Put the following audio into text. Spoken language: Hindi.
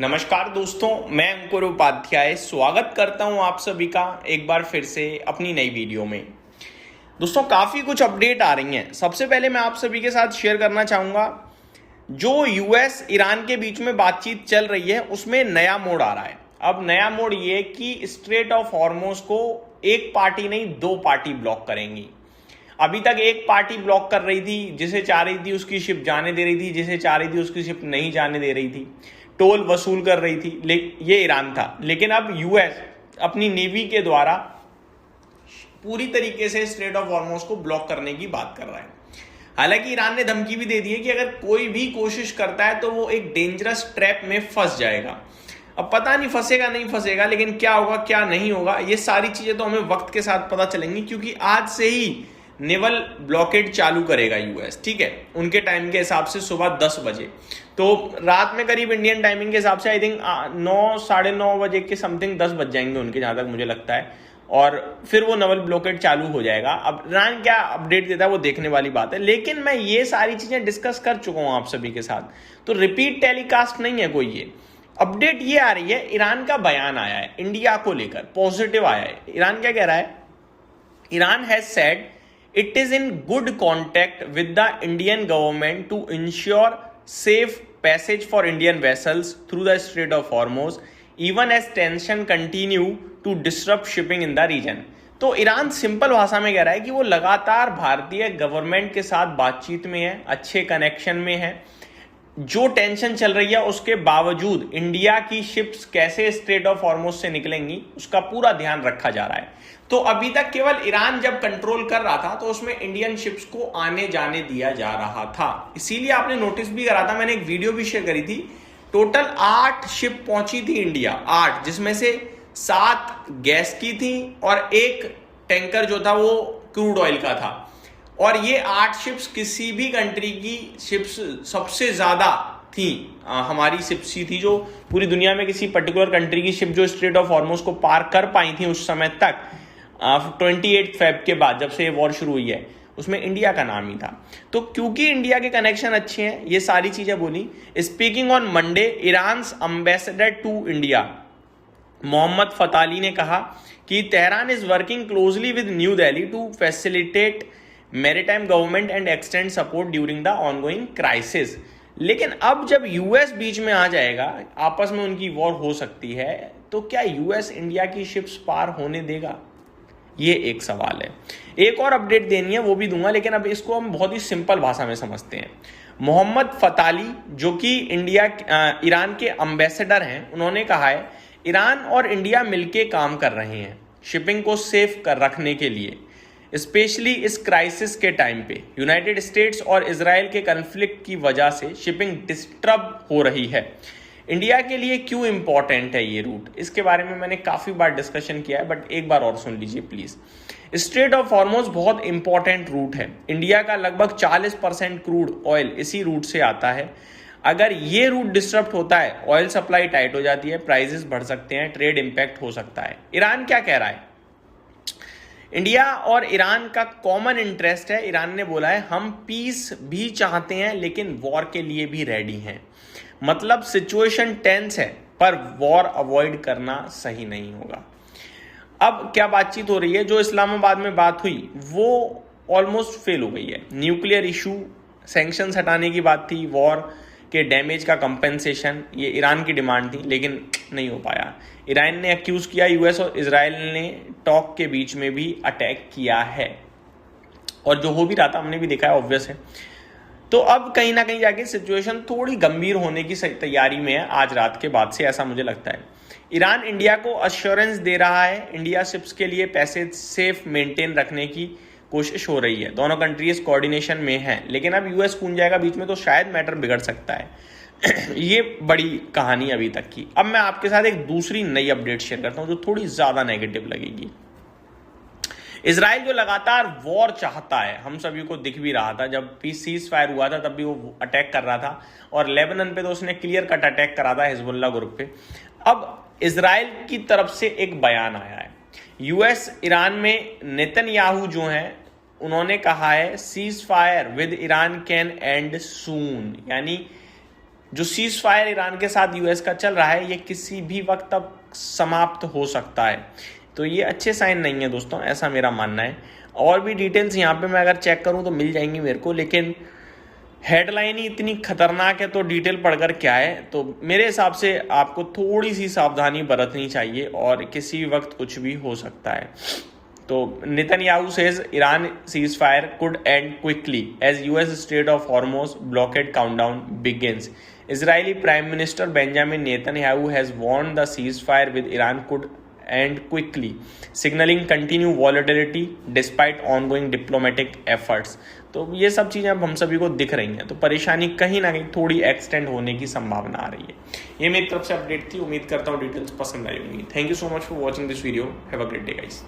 नमस्कार दोस्तों, मैं अंकुर उपाध्याय स्वागत करता हूं आप सभी का एक बार फिर से अपनी नई वीडियो में। दोस्तों, काफ़ी कुछ अपडेट आ रही हैं। सबसे पहले मैं आप सभी के साथ शेयर करना चाहूँगा, जो यूएस ईरान के बीच में बातचीत चल रही है उसमें नया मोड़ आ रहा है। अब नया मोड़ ये कि स्ट्रेट ऑफ हॉर्मुज़ को एक पार्टी नहीं, दो पार्टी ब्लॉक करेंगी। अभी तक एक पार्टी ब्लॉक कर रही थी, जिसे चाह रही थी उसकी शिप जाने दे रही थी, जिसे चाह रही थी उसकी शिप नहीं जाने दे रही थी, टोल वसूल कर रही थी, ये ईरान था। लेकिन अब यूएस अपनी नेवी के द्वारा पूरी तरीके से स्ट्रेट ऑफ हॉर्मुज़ को ब्लॉक करने की बात कर रहा है। हालांकि ईरान ने धमकी भी दे दी है कि अगर कोई भी कोशिश करता है तो वो एक डेंजरस ट्रैप में फंस जाएगा। अब पता नहीं फंसेगा नहीं फंसेगा, लेकिन क्या होगा क्या नहीं होगा ये सारी चीजें तो हमें वक्त के साथ पता चलेंगी, क्योंकि आज से ही नेवल ब्लॉकेड चालू करेगा यूएस। ठीक है, उनके टाइम के हिसाब से सुबह 10 बजे, तो रात में करीब इंडियन टाइमिंग के हिसाब से आई थिंक 9 साढ़े 9 बजे के समथिंग 10 बज जाएंगे उनके, जहां तक मुझे लगता है, और फिर वो नेवल ब्लॉकेड चालू हो जाएगा। अब ईरान क्या अपडेट देता है वो देखने वाली बात है, लेकिन मैं ये सारी चीजें डिस्कस कर चुका हूं आप सभी के साथ, तो रिपीट टेलीकास्ट नहीं है कोई। ये अपडेट ये आ रही है, ईरान का बयान आया है इंडिया को लेकर, पॉजिटिव आया है। ईरान क्या कह रहा है? Iran has said it is in good contact with the Indian government to ensure safe passage for Indian vessels through the Strait of Hormuz, even as tension continue to disrupt shipping in the region। तो ईरान सिंपल भाषा में कह रहा है कि वो लगातार भारतीय गवर्नमेंट के साथ बातचीत में है, अच्छे कनेक्शन में है। जो टेंशन चल रही है उसके बावजूद इंडिया की शिप्स कैसे स्ट्रेट ऑफ हॉर्मुज़ से निकलेंगी उसका पूरा ध्यान रखा जा रहा है। तो अभी तक केवल ईरान जब कंट्रोल कर रहा था तो उसमें इंडियन शिप्स को आने जाने दिया जा रहा था, इसीलिए आपने नोटिस भी करा था, मैंने एक वीडियो भी शेयर करी थी। टोटल 8 शिप पहुंची थी इंडिया, 8, जिसमें से 7 गैस की थी और एक टैंकर जो था वो क्रूड ऑयल का था। और ये 8 शिप्स किसी भी कंट्री की शिप्स सबसे ज्यादा थी, हमारी शिप्स ही थी जो पूरी दुनिया में किसी पर्टिकुलर कंट्री की शिप जो स्ट्रेट ऑफ हॉर्मुज़ को पार कर पाई थी उस समय तक, 28 फेब के बाद जब से ये वॉर शुरू हुई है, उसमें इंडिया का नाम ही था। तो क्योंकि इंडिया के कनेक्शन अच्छे हैं, ये सारी चीजें बोली। Speaking on Monday, Iran ambassador to India Mohammad Fathali ने कहा कि Tehran is working closely with New Delhi to facilitate maritime government and extend support during the ongoing crisis. लेकिन अब जब यूएस बीच में आ जाएगा, आपस में उनकी वॉर हो सकती है, तो क्या यूएस इंडिया की शिप्स पार होने देगा? ये एक सवाल है। एक और अपडेट देनी है, वो भी दूंगा, लेकिन अब इसको हम बहुत ही सिंपल भाषा में समझते हैं। मोहम्मद फताली जो कि ईरान के एम्बेसडर हैं, उन्होंने कहा है ईरान और इंडिया मिलके काम कर रहे हैं शिपिंग को सेफ कर रखने के लिए, स्पेशली इस क्राइसिस के टाइम पे। यूनाइटेड स्टेट्स और इजराइल के कन्फ्लिक्ट की वजह से शिपिंग डिस्टर्ब हो रही है। इंडिया के लिए क्यों इंपॉर्टेंट है ये रूट, इसके बारे में मैंने काफ़ी बार डिस्कशन किया है, बट एक बार और सुन लीजिए प्लीज़। स्ट्रेट ऑफ हॉर्मुज़ बहुत इंपॉर्टेंट रूट है। इंडिया का लगभग 40% क्रूड ऑयल इसी रूट से आता है। अगर ये रूट डिस्टर्ब होता है, ऑयल सप्लाई टाइट हो जाती है, प्राइजेस बढ़ सकते हैं, ट्रेड इंपैक्ट हो सकता है। ईरान क्या कह रहा है? इंडिया और ईरान का कॉमन इंटरेस्ट है। ईरान ने बोला है हम पीस भी चाहते हैं लेकिन वॉर के लिए भी रेडी हैं। मतलब सिचुएशन टेंस है पर वॉर अवॉइड करना सही नहीं होगा। अब क्या बातचीत हो रही है? जो इस्लामाबाद में बात हुई वो ऑलमोस्ट फेल हो गई है। न्यूक्लियर इशू, सैंक्शंस हटाने की बात थी, वॉर के डैमेज का कंपेंसेशन, ये ईरान की डिमांड थी, लेकिन नहीं हो पाया। ईरान ने एक्यूज किया यूएस और इजराइल ने टॉक के बीच में भी अटैक किया है, और जो हो भी रहा था हमने भी देखा है, ऑब्वियस है। तो अब कहीं ना कहीं जाके सिचुएशन थोड़ी गंभीर होने की तैयारी में है आज रात के बाद से, ऐसा मुझे लगता है। ईरान इंडिया को अश्योरेंस दे रहा है, इंडिया शिप्स के लिए पैसे सेफ मेंटेन रखने की कोशिश हो रही है। दोनों कंट्रीज कोऑर्डिनेशन में हैं, लेकिन अब यूएस कूद जाएगा बीच में तो शायद मैटर बिगड़ सकता है। ये बड़ी कहानी अभी तक की। अब मैं आपके साथ एक दूसरी नई अपडेट शेयर करता हूं जो थोड़ी ज्यादा नेगेटिव लगेगी। इजराइल जो लगातार वॉर चाहता है, हम सभी को दिख भी रहा था, जब पीस सीज फायर हुआ था तब भी वो अटैक कर रहा था, और लेबनान पे तो उसने क्लियर कट अटैक करा था हिजबुल्ला ग्रुप पे। अब इजराइल की तरफ से एक बयान आया है। यूएस ईरान में नेतन्याहू जो हैं उन्होंने कहा है cease fire with Iran can and soon, यानी जो सीज फायर ईरान के साथ यूएस का चल रहा है ये किसी भी वक्त तक समाप्त हो सकता है। तो ये अच्छे साइन नहीं है दोस्तों, ऐसा मेरा मानना है। और भी डिटेल्स यहाँ पे मैं अगर चेक करूँ तो मिल जाएंगी मेरे को, लेकिन हेडलाइन ही इतनी खतरनाक है तो डिटेल पढ़कर क्या है। तो मेरे हिसाब से आपको थोड़ी सी सावधानी बरतनी चाहिए और किसी भी वक्त कुछ भी हो सकता है। तो Netanyahu says Iran ceasefire could end quickly as US strait of Hormuz blockade countdown begins. Israeli Prime Minister Benjamin Netanyahu has warned the ceasefire with Iran could end quickly, signaling continued volatility despite ongoing diplomatic efforts. तो ये सब चीज़ें अब हम सभी को दिख रही हैं, तो परेशानी कहीं ना कहीं थोड़ी एक्सटेंड होने की संभावना आ रही है। ये मेरी तरफ से अपडेट थी, उम्मीद करता हूँ डिटेल्स पसंद आई होंगी। Thank you so much for watching this video, have a great day guys.